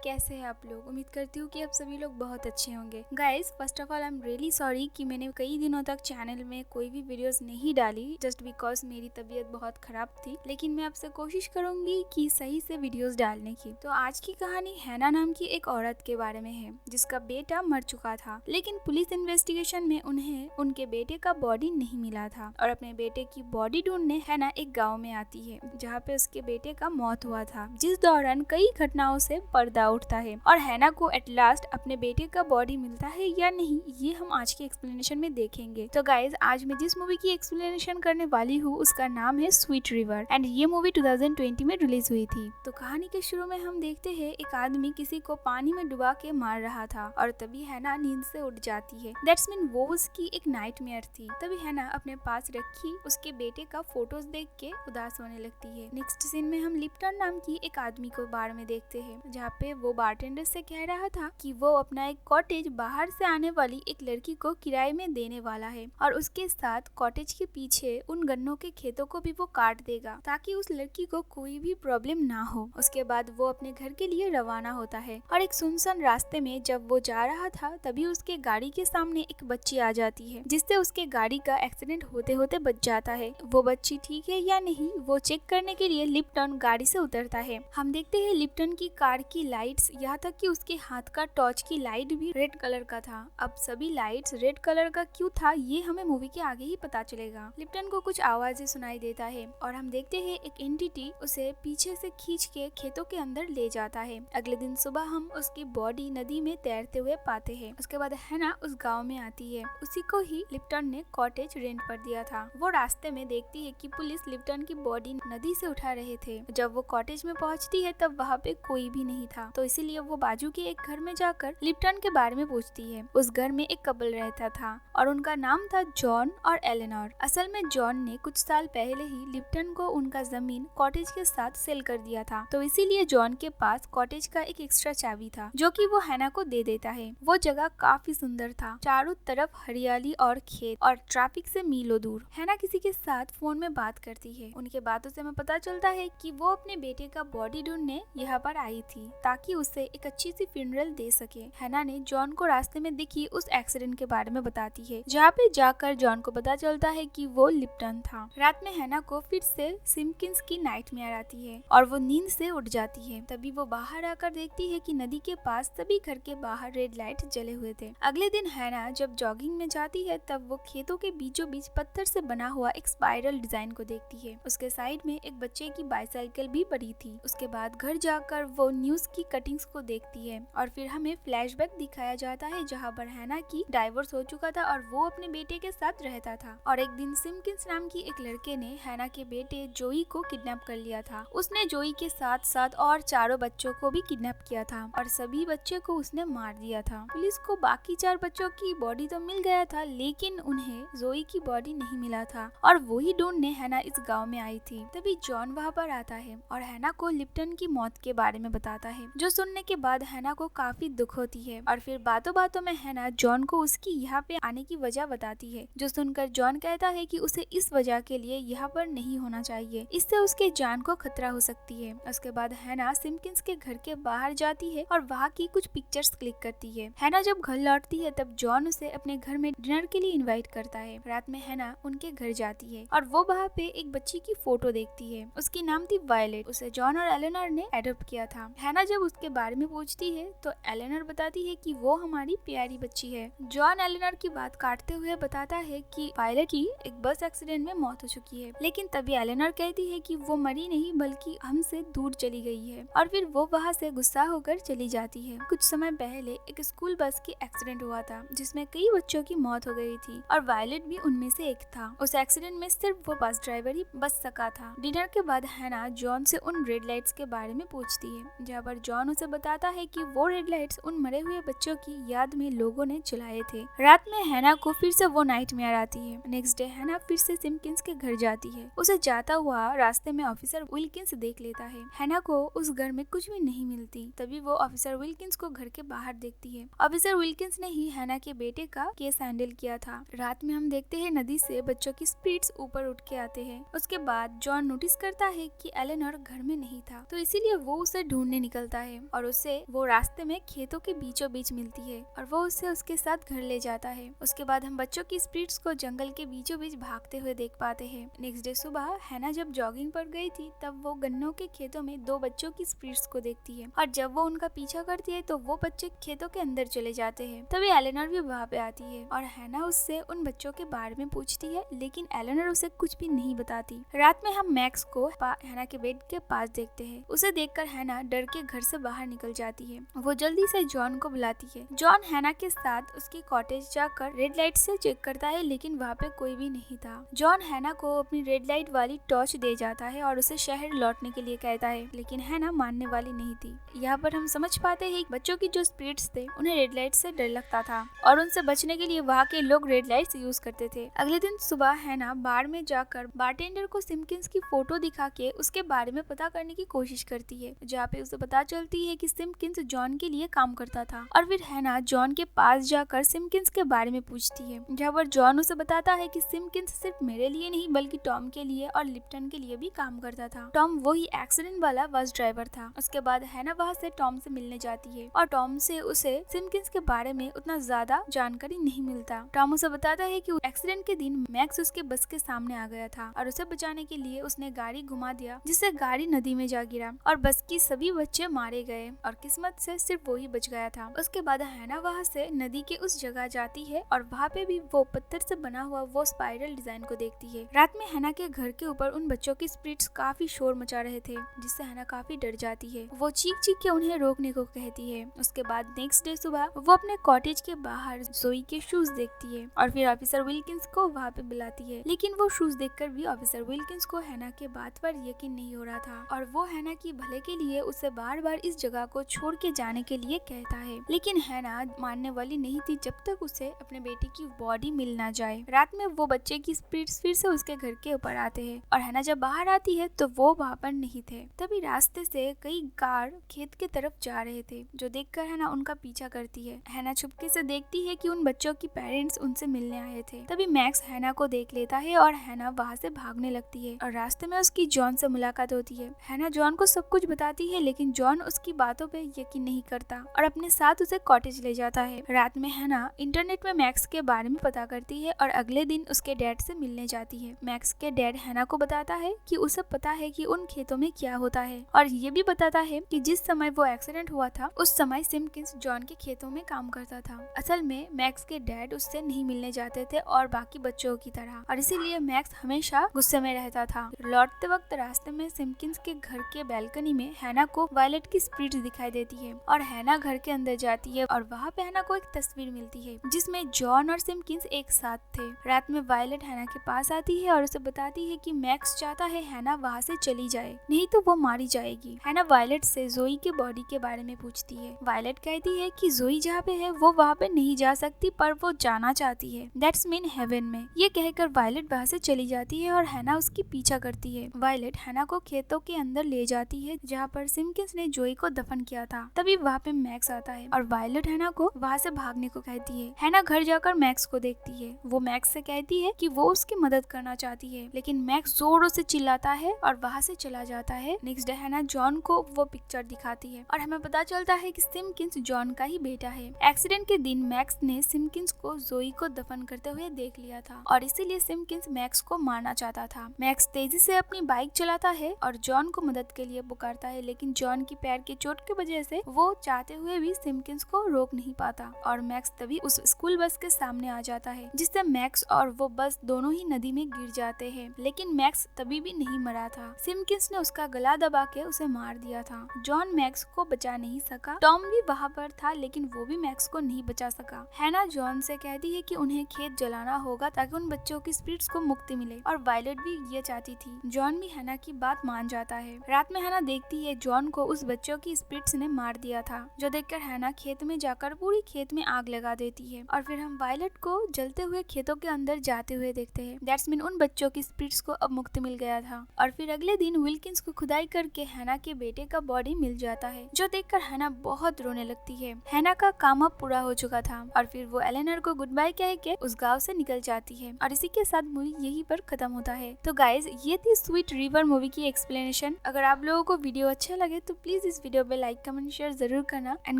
कैसे हैं आप लोग। उम्मीद करती हूँ कि आप सभी लोग बहुत अच्छे होंगे। Guys, first of all I am really sorry कि मैंने कई दिनों तक चैनल में कोई भी वीडियोस नहीं डाली जस्ट बिकॉज मेरी तबीयत बहुत खराब थी। लेकिन मैं आपसे कोशिश करूंगी कि सही से वीडियोस डालने की। तो आज की कहानी हैना नाम की एक औरत के बारे में है जिसका बेटा मर चुका था, लेकिन पुलिस इन्वेस्टिगेशन में उन्हें उनके बेटे का बॉडी नहीं मिला था और अपने बेटे की बॉडी ढूंढने हैना एक गाँव में आती है जहाँ पे उसके बेटे का मौत हुआ था, जिस दौरान कई घटनाओं से पर्दा उठता है और हैना को एट लास्ट अपने बेटे का बॉडी मिलता है या नहीं, ये हम आज के एक्सप्लेनेशन में देखेंगे। तो गाइज, आज मैं जिस मूवी की एक्सप्लेनेशन करने वाली हूँ उसका नाम है स्वीट रिवर एंड ये मूवी 2020 में रिलीज हुई थी। तो कहानी के शुरू में हम देखते हैं एक आदमी किसी को पानी में डुबा के मार रहा था और तभी हैना नींद से उठ जाती है। दैट्स मीन वो उसकी एक नाइटमेयर थी। तभी हैना अपने पास रखी उसके बेटे का फोटोज देख के उदास होने लगती है। नेक्स्ट सीन में हम लिप्टन नाम की एक आदमी को बार में देखते हैं जहाँ पे वो बारटेंडर से कह रहा था कि वो अपना एक कॉटेज बाहर से आने वाली एक लड़की को किराए में देने वाला है और उसके साथ कॉटेज के पीछे उन गन्नों के खेतों को भी वो काट देगा ताकि उस लड़की को कोई भी प्रॉब्लम ना हो। उसके बाद वो अपने घर के लिए रवाना होता है और एक सुनसान रास्ते में जब वो जा रहा था तभी उसके गाड़ी के सामने एक बच्ची आ जाती है जिससे उसके गाड़ी का एक्सीडेंट होते होते बच जाता है। वो बच्ची ठीक है या नहीं वो चेक करने के लिए लिप्टन गाड़ी से उतरता है। हम देखते हैं लिप्टन की कार की लाइट्स, यहाँ तक कि उसके हाथ का टॉर्च की लाइट भी रेड कलर का था। अब सभी लाइट्स रेड कलर का क्यों था ये हमें मूवी के आगे ही पता चलेगा। लिप्टन को कुछ आवाजें सुनाई देता है और हम देखते हैं एक एंटिटी उसे पीछे से खींच के खेतों के अंदर ले जाता है। अगले दिन सुबह हम उसकी बॉडी नदी में तैरते हुए पाते हैं। उसके बाद हैना उस गाँव में आती है। उसी को ही लिप्टन ने कॉटेज रेंट पर दिया था। वो रास्ते में देखती है कि पुलिस लिप्टन की बॉडी नदी से उठा रहे थे। जब वो कॉटेज में पहुंचती है तब वहाँ पे कोई भी नहीं था, तो इसीलिए वो बाजू के एक घर में जाकर लिप्टन के बारे में पूछती है। उस घर में एक कपल रहता था और उनका नाम था जॉन और एलेनोर। असल में जॉन ने कुछ साल पहले ही लिप्टन को उनका जमीन कॉटेज के साथ सेल कर दिया था, तो इसीलिए जॉन के पास कॉटेज का एक एक्स्ट्रा चाबी था जो कि वो हैना को दे देता है। वो जगह काफी सुंदर था, चारों तरफ हरियाली और खेत और ट्रैफिक से मीलों दूर। हैना किसी के साथ फोन में बात करती है। उनके बातों से हमें पता चलता है कि वो अपने बेटे का बॉडी ढूंढने यहाँ पर आई थी ताकि उसे एक अच्छी सी फ्यूनरल दे सके। हैना ने जॉन को रास्ते में दिखी उस एक्सीडेंट के बारे में बताती है जहाँ पे जाकर जॉन को पता चलता है कि वो लिप्टन था। रात में हैना को फिर से सिम्पकिंस की नाइटमेयर आती है और वो नींद से उठ जाती है। तभी वो बाहर आकर देखती है कि नदी के पास सभी घर के बाहर रेड लाइट जले हुए थे। अगले दिन हैना जब जॉगिंग में जाती है तब वो खेतों के बीचों बीच पत्थर से बना हुआ एक स्पाइरल डिजाइन को देखती है। उसके साइड में एक बच्चे की बाइसाइकिल भी पड़ी थी। उसके बाद घर जाकर वो न्यूज की कटिंग्स को देखती है और फिर हमें फ्लैशबैक दिखाया जाता है जहाँ पर हैना की डाइवोर्स हो चुका था और वो अपने बेटे के साथ रहता था। और एक दिन सिम्पकिंस नाम की एक लड़के ने हैना के बेटे जोई को किडनैप कर लिया था। उसने जोई के साथ साथ और चारों बच्चों को भी किडनैप किया था और सभी बच्चे को उसने मार दिया था। पुलिस को बाकी 4 बच्चों की बॉडी तो मिल गया था, लेकिन उन्हें जोई की बॉडी नहीं मिला था और वही ढूंढने हैना इस गाँव में आई थी। तभी जॉन वहाँ पर आता है और हैना को लिप्टन की मौत के बारे में बताता है, जो सुनने के बाद हैना को काफी दुख होती है और फिर बातों बातों में हैना जॉन को उसकी यहाँ पे आने की वजह बताती है, जो सुनकर जॉन कहता है कि उसे इस वजह के लिए यहाँ पर नहीं होना चाहिए, इससे उसके जान को खतरा हो सकती है। उसके बाद हैना सिम्पकिंस के घर के बाहर जाती है और वहाँ की कुछ पिक्चर्स क्लिक करती है। हैना जब घर लौटती है तब जॉन उसे अपने घर में डिनर के लिए इन्वाइट करता है। रात में हैना उनके घर जाती है और वो वहाँ पे एक बच्ची की फोटो देखती है। उसकी नाम थी वायलेट। उसे जॉन और एलेनोर ने एडॉप्ट किया था। हैना जब उसके बारे में पूछती है तो एलेनोर बताती है कि वो हमारी प्यारी बच्ची है। जॉन एलेनोर की बात काटते हुए बताता है कि वायलेट की एक बस एक्सीडेंट में मौत हो चुकी है, लेकिन तभी एलेनोर कहती है कि वो मरी नहीं बल्कि हमसे दूर चली गई है और फिर वो वहाँ से गुस्सा होकर चली जाती है। कुछ समय पहले एक स्कूल बस की एक्सीडेंट हुआ था जिसमें कई बच्चों की मौत हो गई थी और वायलेट भी उनमें से एक था। उस एक्सीडेंट में सिर्फ वो बस ड्राइवर ही बच सका था। डिनर के बाद हैना जॉन से उन रेड लाइट्स के बारे में पूछती है, जहाँ पर जॉन उसे बताता है कि वो रेड लाइट्स उन मरे हुए बच्चों की याद में लोगों ने जलाए थे। रात में हैना को फिर से वो नाइटमेयर आती है। नेक्स्ट डे हैना फिर से सिम्पकिंस के घर जाती है। उसे जाता हुआ रास्ते में ऑफिसर विल्किंस देख लेता है। हैना को उस घर में कुछ भी नहीं मिलती। तभी वो ऑफिसर विल्किंस को घर के बाहर देखती है। ऑफिसर विल्किंस ने ही हैना के बेटे का केस हैंडल किया था। रात में हम देखते हैं नदी से बच्चों की स्पिरिट्स ऊपर उठ के आते हैं। उसके बाद जॉन नोटिस करता है कि एलेनोर घर में नहीं था, तो इसीलिए वो उसे ढूंढने निकलता है। है और उसे वो रास्ते में खेतों के बीचों बीच मिलती है और वो उसे उसके साथ घर ले जाता है। उसके बाद हम बच्चों की स्पिरिट्स को जंगल के बीचों बीच भागते हुए देख पाते हैं। नेक्स्ट डे सुबह हैना जब जॉगिंग पर गई थी तब वो गन्नों के खेतों में 2 बच्चों की स्पिरिट्स को देखती है और जब वो उनका पीछा करती है तो वो बच्चे खेतों के अंदर चले जाते हैं। तभी एलेनर भी वहाँ पे आती है और हैना उससे उन बच्चों के बारे में पूछती है, लेकिन एलेनर उसे कुछ भी नहीं बताती। रात में हम मैक्स को हैना के बेड के पास देखते हैं। उसे देखकर हैना डर के घर से बाहर निकल जाती है। वो जल्दी से जॉन को बुलाती है। जॉन हैना के साथ उसकी कॉटेज जाकर रेड लाइट से चेक करता है, लेकिन वहाँ पे कोई भी नहीं था। जॉन हैना को अपनी रेड लाइट वाली टॉर्च दे जाता है और उसे शहर लौटने के लिए कहता है, लेकिन हैना मानने वाली नहीं थी। यहाँ पर हम समझ पाते हैं बच्चों की जो स्पिरिट्स थे उन्हें रेड लाइट से डर लगता था और उनसे बचने के लिए वहाँ के लोग रेड लाइट्स यूज करते थे। अगले दिन सुबह हैना बार में जाकर बारटेंडर को सिम्किंस की फोटो दिखा के उसके बारे में पता करने की कोशिश करती है, जहाँ पे उसे पता चलती है कि सिम्किंस जॉन के लिए काम करता था। और फिर हैना जॉन के पास जाकर सिम्किंस के बारे में पूछती है, जहाँ पर जॉन उसे बताता है कि सिम्किंस सिर्फ मेरे लिए नहीं बल्कि टॉम के लिए और लिप्टन के लिए भी काम करता था। टॉम वही एक्सीडेंट वाला बस ड्राइवर था। उसके बाद हैना वहाँ से टॉम से मिलने जाती है और टॉम से उसे सिम्किंस के बारे में उतना ज्यादा जानकारी नहीं मिलता। टॉम उसे बताता है कि एक्सीडेंट के दिन मैक्स उसके बस के सामने आ गया था और उसे बचाने के लिए उसने गाड़ी घुमा दिया, जिससे गाड़ी नदी में जा गिरा और बस की सभी बच्चे मारे गए और किस्मत से सिर्फ वही बच गया था। उसके बाद हैना वहाँ से नदी के उस जगह जाती है और वहाँ पे भी वो पत्थर से बना हुआ वो स्पाइरल डिजाइन को देखती है। रात में हैना के घर के ऊपर उन बच्चों की स्पिरिट्स काफी शोर मचा रहे थे, जिससे हैना काफी डर जाती है। वो चीख चीख के उन्हें रोकने को कहती है। उसके बाद नेक्स्ट डे सुबह वो अपने कॉटेज के बाहर जोई के शूज देखती है और फिर ऑफिसर विल्किंस को वहाँ पे बुलाती है, लेकिन वो शूज देखकर भी ऑफिसर विल्किंस को हैना के बात पर यकीन नहीं हो रहा था और वो हैना की भले के लिए उसे बार बार इस जगह को छोड़ के जाने के लिए कहता है, लेकिन हैना मानने वाली नहीं थी जब तक उसे अपने बेटे की बॉडी मिल ना जाए। रात में वो बच्चे की स्पिरिट्स फिर से उसके घर के ऊपर आते हैं और हैना जब बाहर आती है तो वो वहाँ पर नहीं थे। तभी रास्ते से कई कार खेत के तरफ जा रहे थे, जो देखकर हैना उनका पीछा करती है। हैना चुपके से देखती है कि उन बच्चों की पेरेंट्स उनसे मिलने आए थे। तभी मैक्स हैना को देख लेता है और हैना वहाँ से भागने लगती है और रास्ते में उसकी जॉन से मुलाकात होती है। हैना जॉन को सब कुछ बताती है, लेकिन जॉन उसकी बातों पे यकीन नहीं करता और अपने साथ उसे कॉटेज ले जाता है। रात में हैना इंटरनेट में मैक्स के बारे में पता करती है और अगले दिन उसके डैड से मिलने जाती है। मैक्स के डैड हैना को बताता है कि उसे पता है कि उन खेतों में क्या होता है और ये भी बताता है कि जिस समय वो एक्सीडेंट हुआ था उस समय सिम्किंस जॉन के खेतों में काम करता था। असल में मैक्स के डैड उससे नहीं मिलने जाते थे और बाकी बच्चों की तरह, और इसीलिए मैक्स हमेशा गुस्से में रहता था। लौटते वक्त रास्ते में सिम्किंस के घर के बैल्कनी में हैना को वायलेट की स्पिरिट दिखाई देती है और हैना घर के अंदर जाती है और वहाँ पे हैना को एक तस्वीर मिलती है जिसमें जॉन और सिम्किंस एक साथ थे। रात में वायलेट हैना के पास आती है और उसे बताती है कि मैक्स चाहता है हैना वहाँ से चली जाए, नहीं तो वो मारी जाएगी। हैना वायलेट से जोई के बॉडी के बारे में पूछती है। वायलेट कहती है कि जोई जहाँ पे है वो वहाँ पे नहीं जा सकती, पर वो जाना चाहती है, दैट्स मीन हेवन में। ये कहकर वायलेट वहाँ से चली जाती है और हैना उसकी पीछा करती है। वायलेट हैना को खेतों के अंदर ले जाती है जहाँ पर सिम्किंस ने जोई को दफन किया था। तभी वहाँ पे मैक्स आता है और वायलेट हैना को वहाँ से भागने को कहती है। हैना घर जाकर मैक्स को देखती है। वो मैक्स से कहती है कि वो उसकी मदद करना चाहती है, लेकिन मैक्स जोरों से चिल्लाता है और वहाँ से चला जाता है। नेक्स्ट डे हैना जॉन को वो पिक्चर दिखाती है और हमें पता चलता है कि सिम्किंस जॉन का ही बेटा है। एक्सीडेंट के दिन मैक्स ने सिम्किंस को जोई को दफन करते हुए देख लिया था और इसीलिए सिम्किंस मैक्स को मारना चाहता था। मैक्स तेजी से अपनी बाइक चलाता है और जॉन को मदद के लिए पुकारता है, लेकिन जॉन की पैर की चोट की वजह से वो चाहते हुए भी सिम्किंस को रोक नहीं पाता और मैक्स तभी उस स्कूल बस के सामने आ जाता है, जिससे मैक्स और वो बस दोनों ही नदी में गिर जाते हैं। लेकिन मैक्स तभी भी नहीं मरा था। सिम्किंस ने उसका गला दबा के उसे मार दिया था। जॉन मैक्स को बचा नहीं सका। टॉम भी वहाँ पर था, लेकिन वो भी मैक्स को नहीं बचा सका। हैना जॉन से कहती है कि उन्हें खेत जलाना होगा ताकि उन बच्चों की स्पिरिट्स को मुक्ति मिले और वायलेट भी ये चाहती थी। जॉन भी हैना की बात मान जाता है। रात में हैना देखती है जॉन को उस बच्चों की स्पिरिट्स ने मार दिया था, जो देखकर हैना खेत में जाकर पूरी खेत में आग लगा देती है और फिर हम वायलेट को जलते हुए खेतों के अंदर जाते हुए देखते हैं। दैट्स मीन उन बच्चों की स्पिरिट्स को अब मुक्ति मिल गया था। और फिर अगले दिन विल्किंस को खुदाई करके हैना के बेटे का बॉडी मिल जाता है, जो देखकर हैना बहुत रोने लगती है। हैना का काम अब पूरा हो चुका था और फिर वो एलेनर को गुड बाय कह के उस गांव से निकल जाती है और इसी के साथ मूवी यहीं पर खत्म होता है। तो गाइज, ये थी स्वीट रिवर मूवी की एक्सप्लेनेशन। अगर आप लोगों को वीडियो अच्छा लगे तो प्लीज इस इस वीडियो पे लाइक कमेंट शेयर जरूर करना। एंड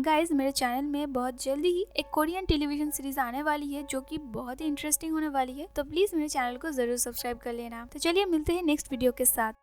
गाइज मेरे चैनल में बहुत जल्दी ही एक कोरियन टेलीविजन सीरीज आने वाली है जो कि बहुत ही इंटरेस्टिंग होने वाली है, तो प्लीज मेरे चैनल को जरूर सब्सक्राइब कर लेना। तो चलिए मिलते हैं नेक्स्ट वीडियो के साथ।